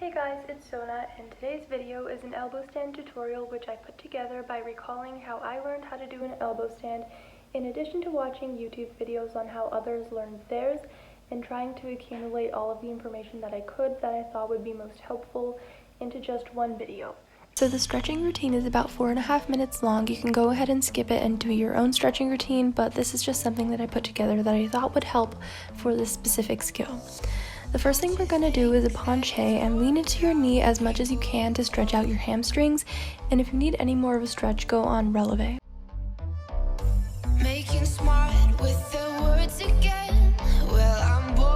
Hey guys, it's Sona, and today's video is an elbow stand tutorial which I put together by recalling how I learned how to do an elbow stand, in addition to watching YouTube videos on how others learned theirs, and trying to accumulate all of the information that I could that I thought would be most helpful into just one video. So the stretching routine is about 4.5 minutes long. You can go ahead and skip it and do your own stretching routine, but this is just something that I put together that I thought would help for this specific skill. The first thing we're going to do is a penché and lean into your knee as much as you can to stretch out your hamstrings, and if you need any more of a stretch, go on releve. Making smart with the words again. Well, I'm bored.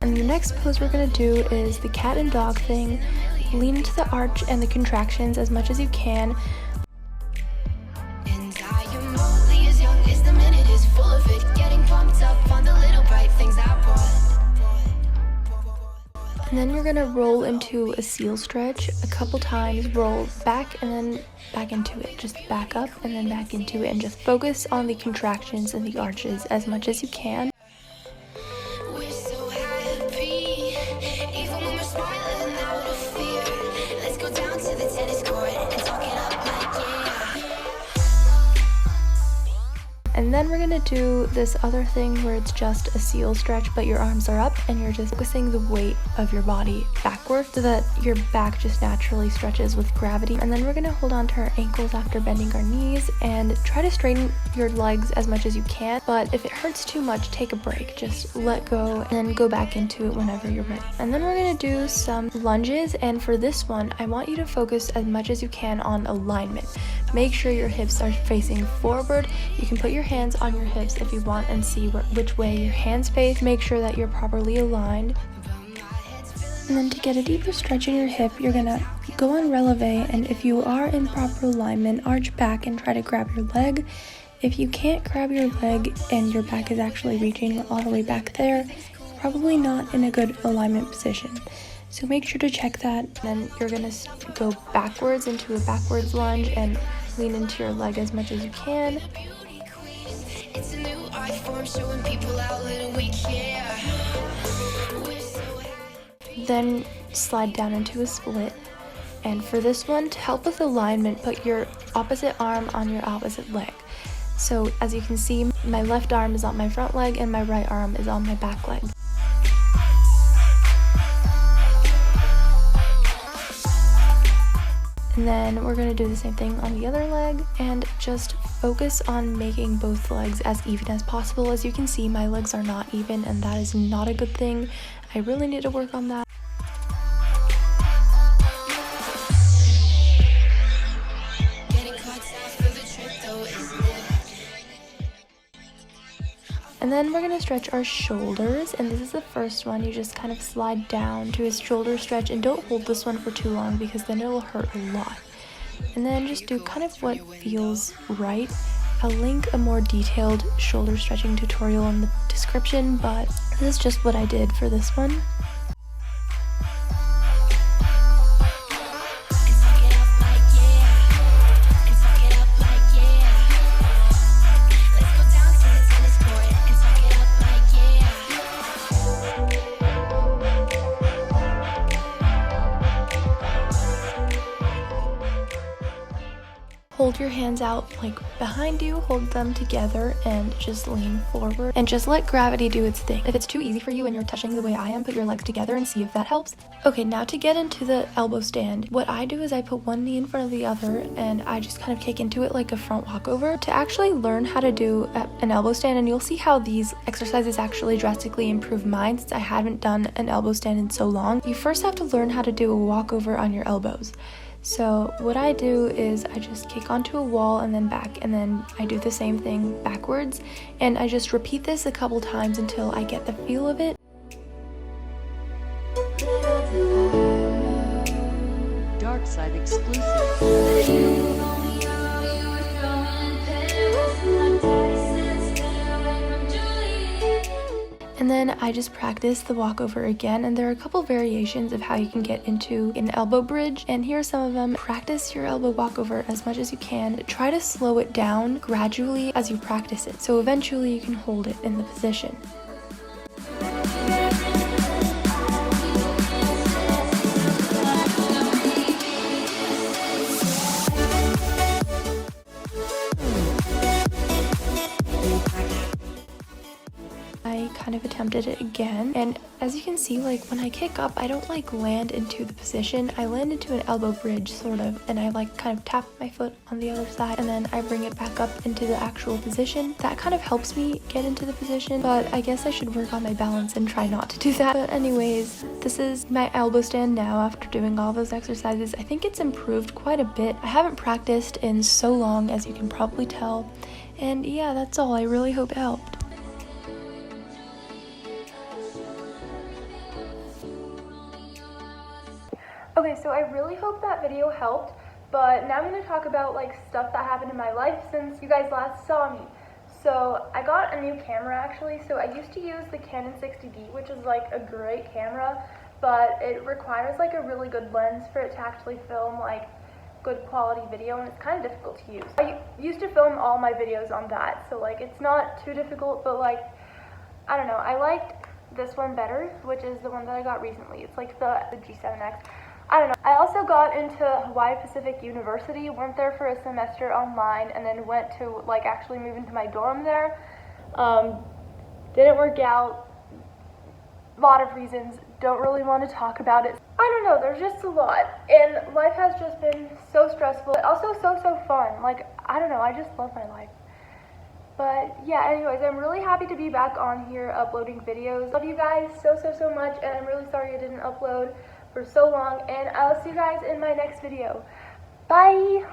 And the next pose we're going to do is the cat and dog thing. Lean into the arch and the contractions as much as you can. And I am only as young as the minute is full of it. Getting pumped up on the little bright things I bought. And then you're going to roll into a seal stretch a couple times, roll back and then back into it. Just back up and then back into it, and just focus on the contractions and the arches as much as you can. We're so happy, even when we're smiling out of fear. Let's go down to the tennis court and talk it up like yeah. And then we're going to do this other thing where it's just a seal stretch, but your arms are up and you're just focusing the weight of your body backward so that your back just naturally stretches with gravity. And then we're going to hold on to our ankles after bending our knees and try to straighten your legs as much as you can. But if it hurts too much, take a break. Just let go and then go back into it whenever you're ready. And then we're going to do some lunges, and for this one, I want you to focus as much as you can on alignment. Make sure your hips are facing forward. You can put your hands on your hips if you want and see which way your hands face. Make sure that you're properly aligned. And then to get a deeper stretch in your hip, you're gonna go on releve, and if you are in proper alignment, arch back and try to grab your leg. If you can't grab your leg and your back is actually reaching all the way back there, you're probably not in a good alignment position. So make sure to check that. And then you're gonna go backwards into a backwards lunge and lean into your leg as much as you can. It's a new art form showing people out little weak, yeah. We're so happy. Then slide down into a split. And for this one, to help with alignment, put your opposite arm on your opposite leg. So as you can see, my left arm is on my front leg and my right arm is on my back leg. And then we're going to do the same thing on the other leg, and just focus on making both legs as even as possible. As you can see, my legs are not even, and that is not a good thing. I really need to work on that. Getting caught out for the trip though, isn't it? And then we're going to stretch our shoulders, and this is the first one. You just kind of slide down to a shoulder stretch, and don't hold this one for too long because then it'll hurt a lot. And then just do kind of what feels right. I'll link a more detailed shoulder stretching tutorial in the description, but this is just what I did for this one. Hold your hands out like behind you, hold them together and just lean forward and just let gravity do its thing. If it's too easy for you and you're touching the way I am, put your legs together and see if that helps. Okay, now to get into the elbow stand, what I do is I put one knee in front of the other and I just kind of kick into it like a front walkover. To actually learn how to do an elbow stand, and you'll see how these exercises actually drastically improve mine since I haven't done an elbow stand in so long, you first have to learn how to do a walkover on your elbows. So what I do is I just kick onto a wall and then back, and then I do the same thing backwards, and I just repeat this a couple times until I get the feel of it. Dark Side exclusive. And then I just practice the walkover again, and there are a couple variations of how you can get into an elbow bridge, and here are some of them. Practice your elbow walkover as much as you can. Try to slow it down gradually as you practice it, so eventually you can hold it in the position. I kind of attempted it again, and as you can see, like when I kick up, I don't like land into the position. I land into an elbow bridge sort of, and I like kind of tap my foot on the other side, and then I bring it back up into the actual position. That kind of helps me get into the position, but I guess I should work on my balance and try not to do that. But anyways, this is my elbow stand now after doing all those exercises. I think it's improved quite a bit. I haven't practiced in so long, as you can probably tell, and yeah, that's all. I really hope it helped. Okay, so I really hope that video helped, but now I'm going to talk about like stuff that happened in my life since you guys last saw me. So I got a new camera actually. So I used to use the Canon 60D, which is like a great camera, but it requires like a really good lens for it to actually film like good quality video, and it's kind of difficult to use. I used to film all my videos on that, so like it's not too difficult, but like, I don't know, I liked this one better, which is the one that I got recently. It's like the G7X. I don't know. I also got into Hawaii Pacific University, went there for a semester online, and then went to like actually move into my dorm there. Didn't work out. A lot of reasons. Don't really want to talk about it. I don't know, there's just a lot. And life has just been so stressful, but also so fun. Like, I don't know, I just love my life. But yeah, anyways, I'm really happy to be back on here uploading videos. Love you guys so much, and I'm really sorry I didn't upload for so long, and I'll see you guys in my next video. Bye!